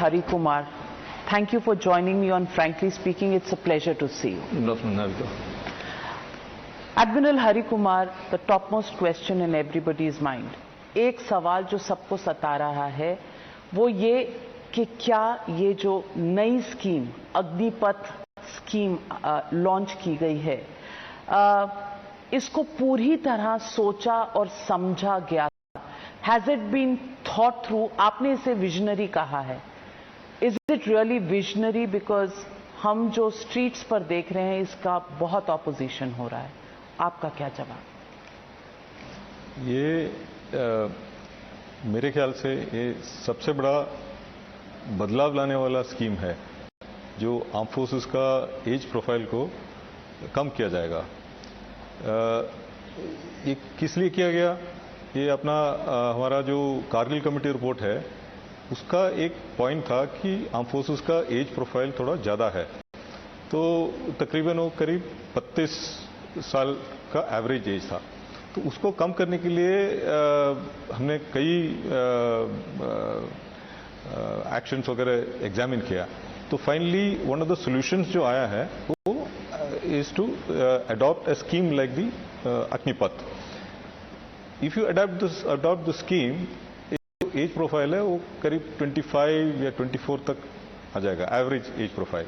Hari Kumar. Thank you for joining me on Frankly Speaking. It's a pleasure to see you. Good afternoon, Navika. Admiral Hari Kumar, the topmost question in everybody's mind. एक सवाल जो सबको सता रहा है वो ये कि क्या ये जो नई स्कीम अग्निपथ स्कीम लॉन्च की गई है इसको पूरी तरह सोचा और समझा गया? Has it been thought through? आपने इसे विजनरी कहा है. Is it really visionary? Because हम जो स्ट्रीट्स पर देख रहे हैं इसका बहुत ऑपोजिशन हो रहा है. आपका क्या जवाब? ये मेरे ख्याल से ये सबसे बड़ा बदलाव लाने वाला स्कीम है जो आर्म फोर्सेस का एज प्रोफाइल को कम किया जाएगा. ये किस लिए किया गया? ये अपना हमारा जो कारगिल कमेटी रिपोर्ट है उसका एक पॉइंट था कि आर्म फोर्सेस का एज प्रोफाइल थोड़ा ज़्यादा है. तो तकरीबन वो करीब 32 साल का एवरेज एज था. तो उसको कम करने के लिए हमने कई एक्शंस वगैरह एग्जामिन किया. तो finally one of the solutions जो आया है वो is to adopt a scheme like the Agnipath. If you adopt the scheme, age profile है वो करीब 25 या 24 तक आ जाएगा, एवरेज एज प्रोफाइल.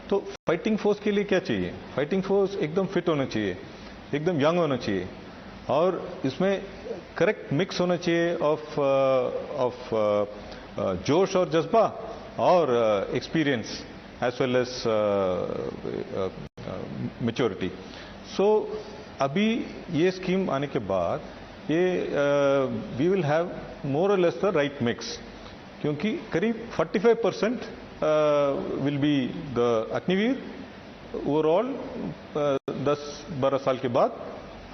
तो फाइटिंग फोर्स के लिए क्या चाहिए? फाइटिंग फोर्स एकदम फिट होना चाहिए, एकदम यंग होना चाहिए और इसमें करेक्ट मिक्स होना चाहिए ऑफ जोश और जज्बा और experience as well as maturity. So अभी ये स्कीम आने के बाद ये वी विल हैव मोर और लेस द राइट मिक्स, क्योंकि करीब 45% will be the Agniveer overall 10-12 साल के बाद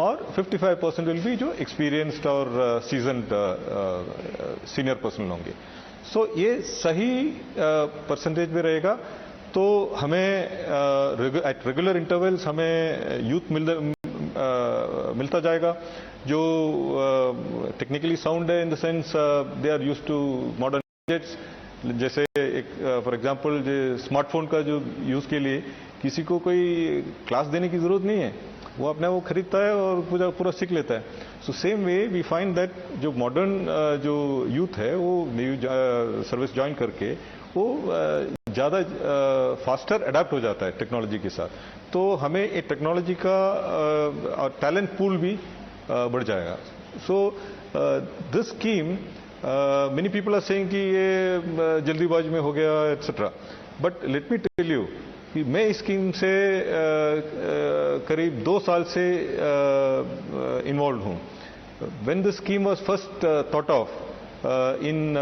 और 55% विल बी जो एक्सपीरियंस्ड और सीजन्ड सीनियर पर्सन होंगे. सो ये सही परसेंटेज में रहेगा. तो हमें एट रेगुलर इंटरवल्स हमें यूथ मिलता जाएगा जो टेक्निकली साउंड है in the sense they are used to modern gadgets. जैसे एक फॉर एग्जांपल जो स्मार्टफोन का जो यूज़ के लिए किसी को कोई क्लास देने की ज़रूरत नहीं है, वो अपने वो खरीदता है और पूरा सीख लेता है. So same way we find that जो मॉडर्न जो यूथ है वो न्यू सर्विस ज्वाइन करके वो ज़्यादा फास्टर अडेप्ट हो जाता है टेक्नोलॉजी के साथ. तो हमें एक टेक्नोलॉजी का टैलेंट पूल भी बढ़ जाएगा. So this scheme many people are saying कि ये जल्दीबाजी में हो गया etcetera, but let me tell you कि मैं इस स्कीम से करीब 2 साल से इन्वॉल्व हूँ. When the scheme was first thought of in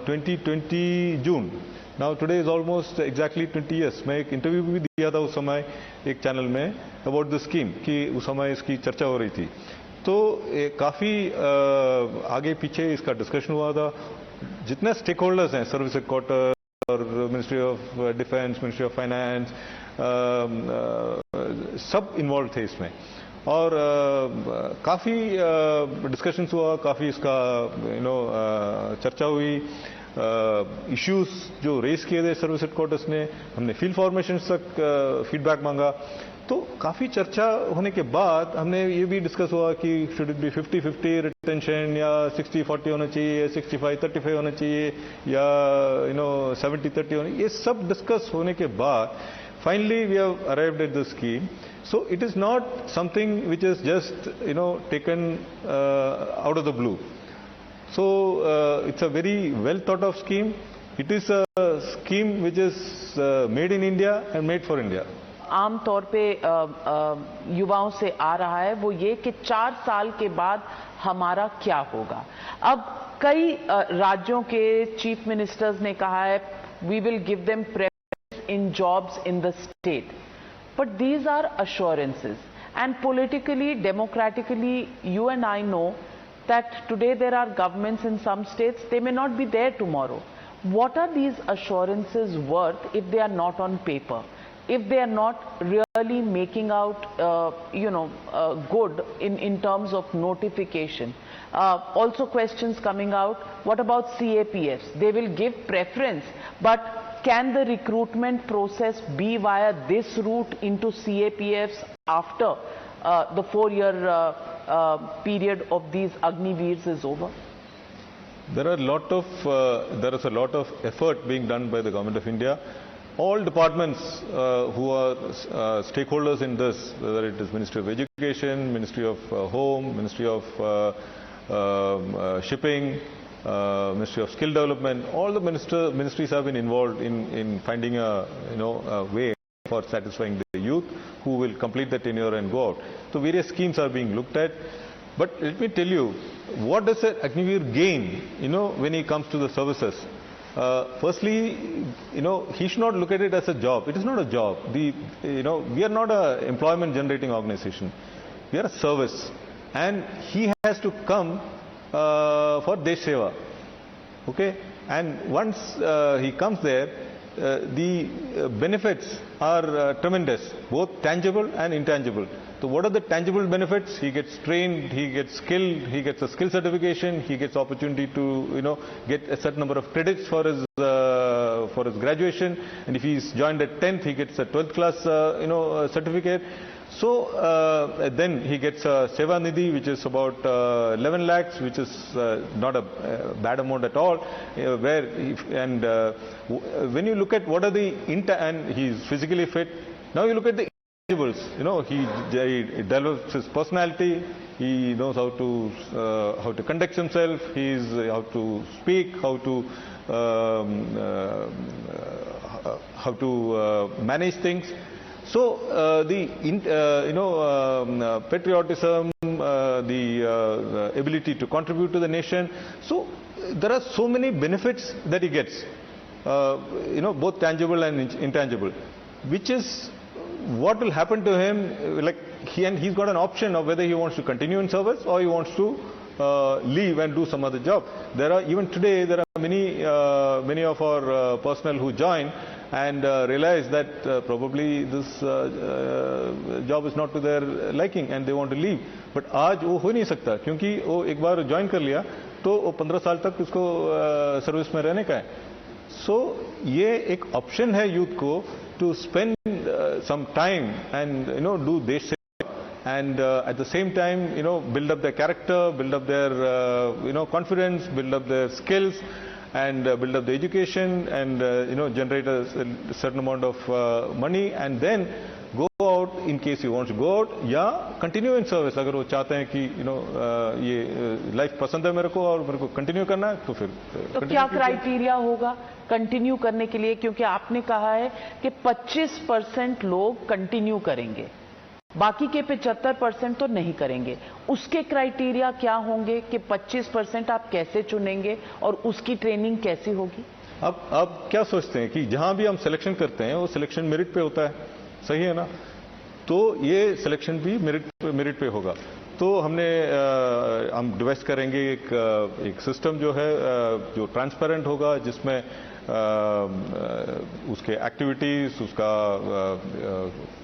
2020 June, now today is almost exactly 20 years. मैं एक इंटरव्यू भी दिया था उस समय एक चैनल में अबाउट द स्कीम कि उस समय इसकी चर्चा हो रही थी. तो काफ़ी आगे पीछे इसका डिस्कशन हुआ था. जितने स्टेक होल्डर्स हैं, सर्विस हेडक्वार्टर और ministry of defence, ministry of finance, सब इन्वॉल्व थे इसमें और काफ़ी डिस्कशंस हुआ, काफ़ी इसका चर्चा हुई. इश्यूज जो रेस किए थे सर्विस हेडक्वार्टर्स ने, हमने फील्ड फॉर्मेशन तक फीडबैक मांगा. तो काफ़ी चर्चा होने के बाद हमने ये भी डिस्कस हुआ कि शुड इट बी 50-50 रिटेंशन या 60-40 होना चाहिए या 65-35 होना चाहिए या 70-30 होना. ये सब डिस्कस होने के बाद finally we have arrived at the scheme. So it is not something which is just taken out of the blue. So it's a very well thought of scheme. It is a scheme which is made in India and made for India. आम तौर पे युवाओं से आ रहा है वो ये कि 4 साल के बाद हमारा क्या होगा. अब कई राज्यों के चीफ मिनिस्टर्स ने कहा है we will give them preference in jobs in the state. But these are assurances. And politically, democratically, you and I know that today there are governments in some states, they may not be there tomorrow. What are these assurances worth if they are not on paper? If they are not really making out, good in terms of notification? Also questions coming out, what about CAPFs? They will give preference, but can the recruitment process be via this route into CAPFs after the 4-year period of these Agniveers is over? There is a lot of effort being done by the Government of India. All departments who are stakeholders in this, whether it is Ministry of Education, Ministry of Home, Ministry of Shipping, Ministry of Skill Development, all the ministries have been involved in finding a way for satisfying the youth who will complete the tenure and go out. So various schemes are being looked at. But let me tell you, what does an Agniveer gain, when he comes to the services? Firstly, he should not look at it as a job. It is not a job. We are not an employment generating organization. We are a service. And he has to come for Desh Seva. Okay? And once he comes there, the benefits are tremendous, both tangible and intangible. So what are the tangible benefits? He gets trained, he gets skilled, he gets a skill certification, he gets opportunity to get a certain number of credits for his graduation, and if he's joined at 10th, he gets a 12th class certificate. So then he gets a Seva Nidhi, which is about 11 lakhs, which is not a bad amount at all. When you look at what are the and he's physically fit. Now you look at the intangibles. He develops his personality. He knows how to conduct himself. How to speak. How to manage things. So patriotism, the ability to contribute to the nation. So there are so many benefits that he gets, both tangible and intangible, which is what will happen to him. He's got an option of whether he wants to continue in service or he wants to leave and do some other job. Even today there are many of our personnel who join and realize that probably this job is not to their liking and they want to leave. But आज वो हो नहीं सकता क्योंकि वो एक बार join कर लिया तो वो 15 साल तक उसको सर्विस में रहने का है. So ये एक ऑप्शन है यूथ को to spend some time and do देश सेवा and at the same time build up their character, build up their confidence, build up their skills, and build up the education and generate a certain amount of money and then go out in case he wants to go out या continue in service. अगर वो चाहते हैं कि ये life पसंद है मेरे को और मेरे को कंटिन्यू करना है तो फिर तो क्या क्राइटेरिया होगा कंटिन्यू करने के लिए, क्योंकि आपने कहा है कि 25% लोग कंटिन्यू करेंगे, बाकी के 75% तो नहीं करेंगे. उसके क्राइटेरिया क्या होंगे कि 25% आप कैसे चुनेंगे और उसकी ट्रेनिंग कैसी होगी? अब क्या सोचते हैं कि जहां भी हम सिलेक्शन करते हैं वो सिलेक्शन मेरिट पे होता है, सही है ना? तो ये सिलेक्शन भी मेरिट पे होगा. तो हम डिवाइस करेंगे एक सिस्टम जो है जो ट्रांसपेरेंट होगा, जिसमें उसके एक्टिविटीज, उसका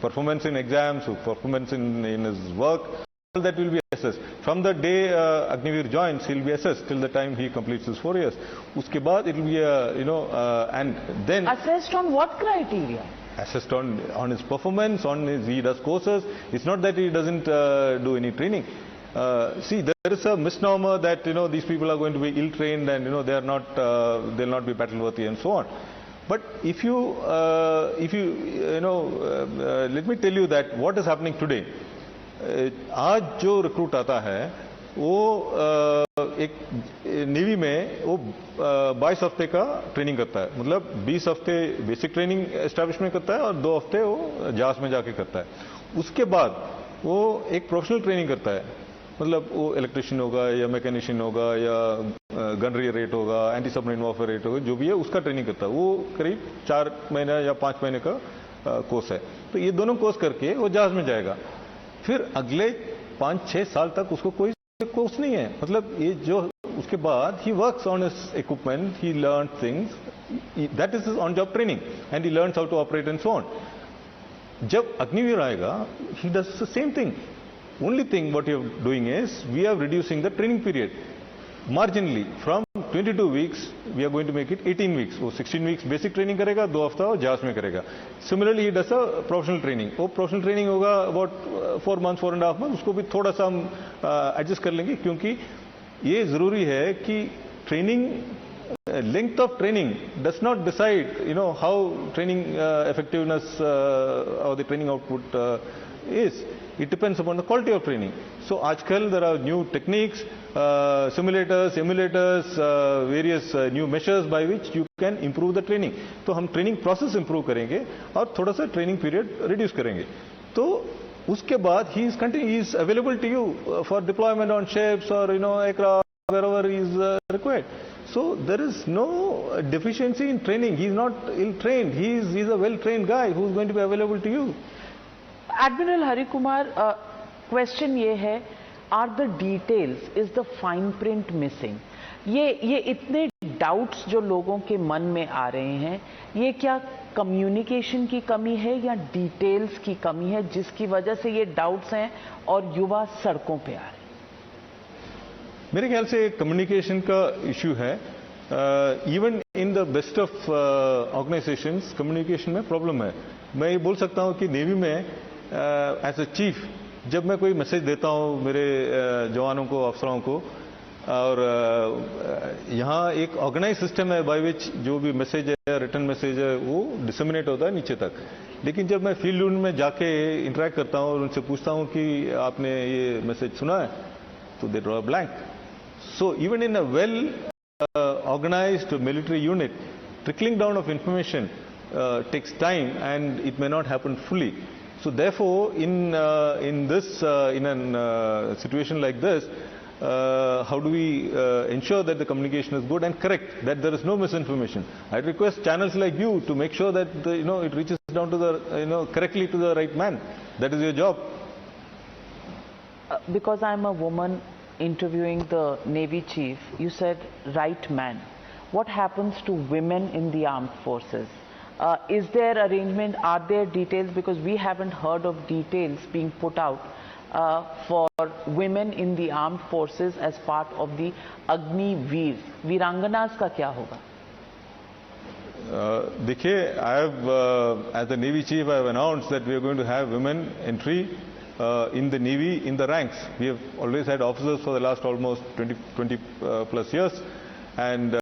performance in exams, performance in his work, all that will be assessed. From the day Agniveer joins, he will be assessed till the time he completes his 4 years. Uske baad it will be and then assessed on what criteria? Assessed on his performance, he does courses. It's not that he doesn't do any training. See, there is a misnomer that these people are going to be ill-trained and they'll not be battle-worthy and so on. But if you let me tell you that what is happening today. आज जो recruit आता है वो एक navy में वो 22 हफ्ते का ट्रेनिंग करता है. मतलब 20 हफ्ते बेसिक ट्रेनिंग एस्टैब्लिशमेंट करता है और 2 हफ्ते वो जहाज में जाके करता है. उसके बाद वो एक प्रोफेशनल ट्रेनिंग करता है. मतलब वो इलेक्ट्रिशियन होगा या मैकेनिशियन होगा या गनरी रेट होगा, एंटी सबमरीन वॉरफेयर रेट होगा, जो भी है उसका ट्रेनिंग करता है. वो करीब 4 महीने या 5 महीने का कोर्स है. तो ये दोनों कोर्स करके वो जहाज में जाएगा. फिर अगले 5-6 साल तक उसको कोई कोर्स नहीं है. मतलब ये जो उसके बाद he works on his equipment, he learn things, that is his on job training and he learns how to operate and so on. जब अग्निवीर आएगा, he does the same thing. only thing what you're doing is, we are reducing the training period marginally from 22 weeks, we are going to make it 18 weeks. वो 16 weeks basic training करेगा, 2 हफ्ता वो JAWS में करेगा. Similarly, he does a professional training. वो professional training होगा about 4 months, 4.5 months. उसको भी थोड़ा सा हम adjust कर लेंगे, क्योंकि ये जरूरी है कि training length of training does not decide, how training effectiveness or the training output is. It depends upon the quality of training. So, आजकल there are new techniques, simulators, emulators, various new measures by which you can improve the training. तो हम training process improve करेंगे और थोड़ा सा training period reduce करेंगे. तो उसके बाद he is available to you for deployment on ships or aircraft, wherever is required. So there is no deficiency in training. He is not ill-trained. He is a well-trained guy who is going to be available to you. Admiral Hari Kumar, question ये है, are the details, is the fine print missing? ये इतने doubts जो लोगों के मन में आ रहे हैं, ये क्या communication की कमी है या details की कमी है जिसकी वजह से ये doubts हैं और युवा सड़कों पे आ रहे हैं? मेरे ख्याल से communication का issue है. Even in the best of organizations, communication में problem है. मैं ये बोल सकता हूँ कि नेवी में एज ए चीफ जब मैं कोई मैसेज देता हूँ मेरे जवानों को, अफसरों को, और यहाँ एक ऑर्गेनाइज सिस्टम है बाय विच जो भी मैसेज है, रिटर्न मैसेज है, वो डिसमिनेट होता है नीचे तक. लेकिन जब मैं फील्ड में जाके इंटरेक्ट करता हूँ और उनसे पूछता हूँ कि आपने ये मैसेज सुना है, तो they draw blank. So even in a well organized military unit, trickling down of information takes time and it may not happen fully. So therefore, in a situation like this, how do we ensure that the communication is good and correct, that there is no misinformation? I request channels like you to make sure that it reaches down to the correctly to the right man. That is your job. Because I'm a woman interviewing the Navy chief, you said right man. What happens to women in the armed forces? Is there arrangement? Are there details? Because we haven't heard of details being put out for women in the armed forces as part of the Agniveer. Viranganas का क्या होगा? देखिए, I have, as the Navy Chief, I have announced that we are going to have women entry in the Navy in the ranks. We have always had officers for the last almost 20 plus years, and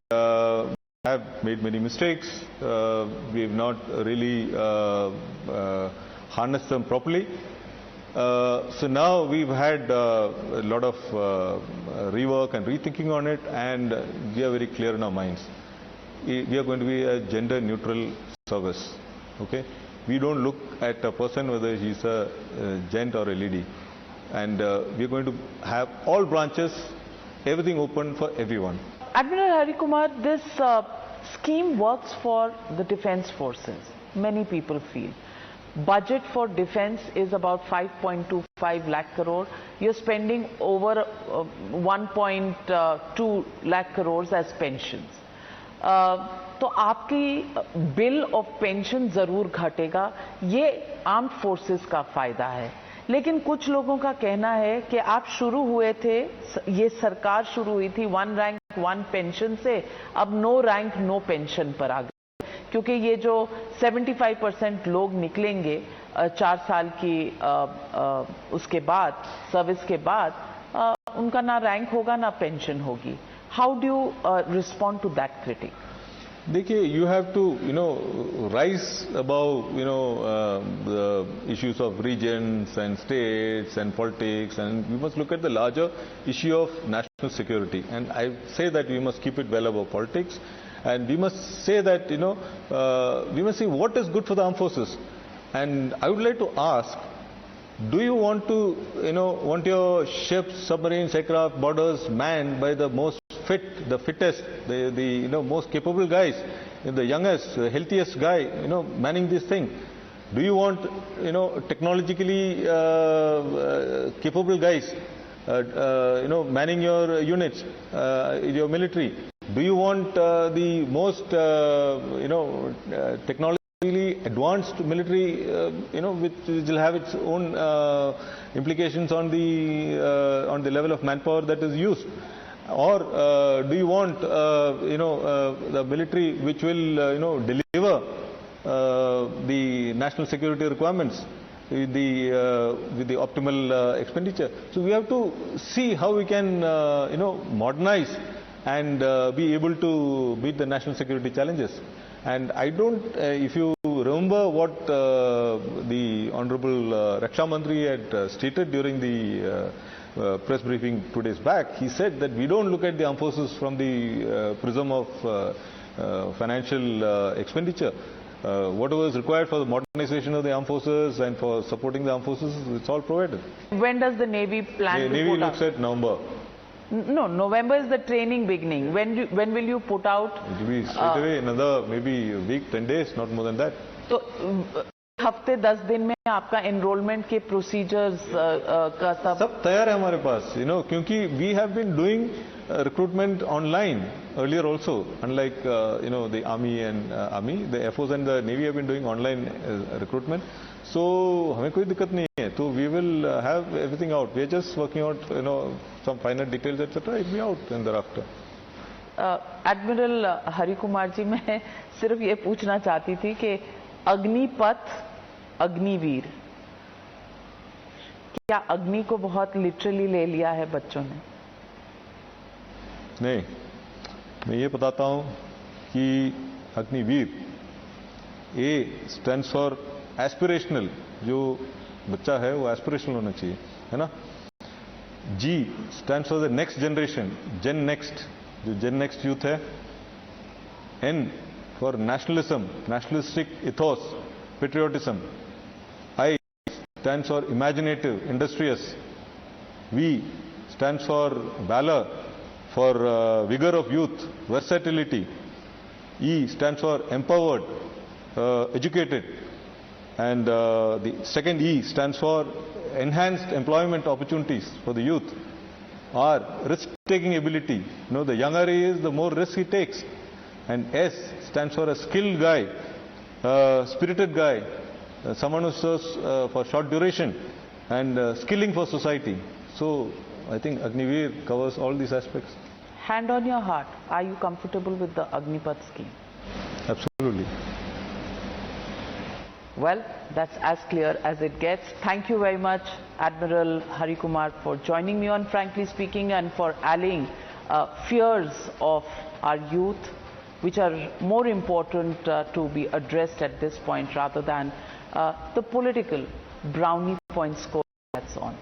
have made many mistakes. We have not really harnessed them properly. So now we've had a lot of rework and rethinking on it, and we are very clear in our minds. We are going to be a gender neutral service. Okay, we don't look at a person whether he's a gent or a lady, and we are going to have all branches, everything open for everyone. Admiral Hari Kumar, this scheme works for the defense forces. Many people feel. Budget for defense is about 5.25 lakh crore. You're spending over 1.2 lakh crores as pensions. तो आपकी bill of pension जरूर घटेगा, ये armed forces का फायदा है. लेकिन कुछ लोगों का कहना है कि आप शुरू हुए थे, ये सरकार शुरू हुई थी 1 रैंक 1 पेंशन से, अब नो रैंक नो पेंशन पर आ गए, क्योंकि ये जो 75% लोग निकलेंगे 4 साल की उसके बाद, सर्विस के बाद, उनका ना रैंक होगा ना पेंशन होगी. How do you respond to that critic? देखिए, you have to rise above the issues of regions and states and politics, and we must look at the larger issue of national security. And I say that we must keep it well above politics, and we must say that we must see what is good for the armed forces. And I would like to ask, do you want to want your ships, submarines, aircraft, borders manned by the most fit, the fittest, the most capable guys, the youngest, the healthiest guy, manning this thing? Do you want, technologically capable guys, manning your units, your military? Do you want the most, technologically advanced military, which will have its own implications on the level of manpower that is used? Or do you want, the military which will, deliver the national security requirements with the optimal expenditure? So we have to see how we can, modernize and be able to meet the national security challenges. And I don't, if you remember what the Honorable Raksha Mantri had stated during the press briefing 2 days back, he said that we don't look at the armed forces from the prism of financial expenditure. Whatever is required for the modernization of the armed forces and for supporting the armed forces, it's all provided. When does the Navy plan to Navy put looks at November. No, November is the training beginning. When will you put out? It will be straight away, another maybe a week, 10 days, not more than that. So, हफ्ते 10 दिन में आपका enrollment के procedures का सब तैयार है हमारे पास, क्योंकि we have been doing recruitment online earlier also, unlike the army and the Air Force and the Navy have been doing online recruitment. So हमें कोई दिक्कत नहीं है. So we will have everything out. We are just working out some finer details, etc. It will be out in thereafter. Admiral Hari Kumar ji, मैं सिर्फ ये पूछना चाहती थी कि अग्निपथ, अग्निवीर, क्या अग्नि को बहुत लिटरली ले लिया है बच्चों ने? नहीं, मैं ये बताता हूं कि Agniveer A stands for aspirational. जो बच्चा है वो एस्पिरेशनल होना चाहिए, है ना. G stands for the next generation, gen next, जो जेन नेक्स्ट यूथ है. N for nationalism, nationalistic ethos, patriotism. I stands for imaginative, industrious. V stands for valor, for vigor of youth, versatility. E stands for empowered, educated. And the second E stands for enhanced employment opportunities for the youth. R, risk-taking ability. The younger he is, the more risk he takes. And S stands for a skilled guy, spirited guy, someone who serves for short duration and skilling for society. So I think Agniveer covers all these aspects. Hand on your heart, are you comfortable with the Agnipath scheme? Absolutely. Well, that's as clear as it gets. Thank you very much, Admiral Hari Kumar, for joining me on Frankly Speaking and for allaying fears of our youth, which are more important to be addressed at this point rather than the political brownie point score that's on.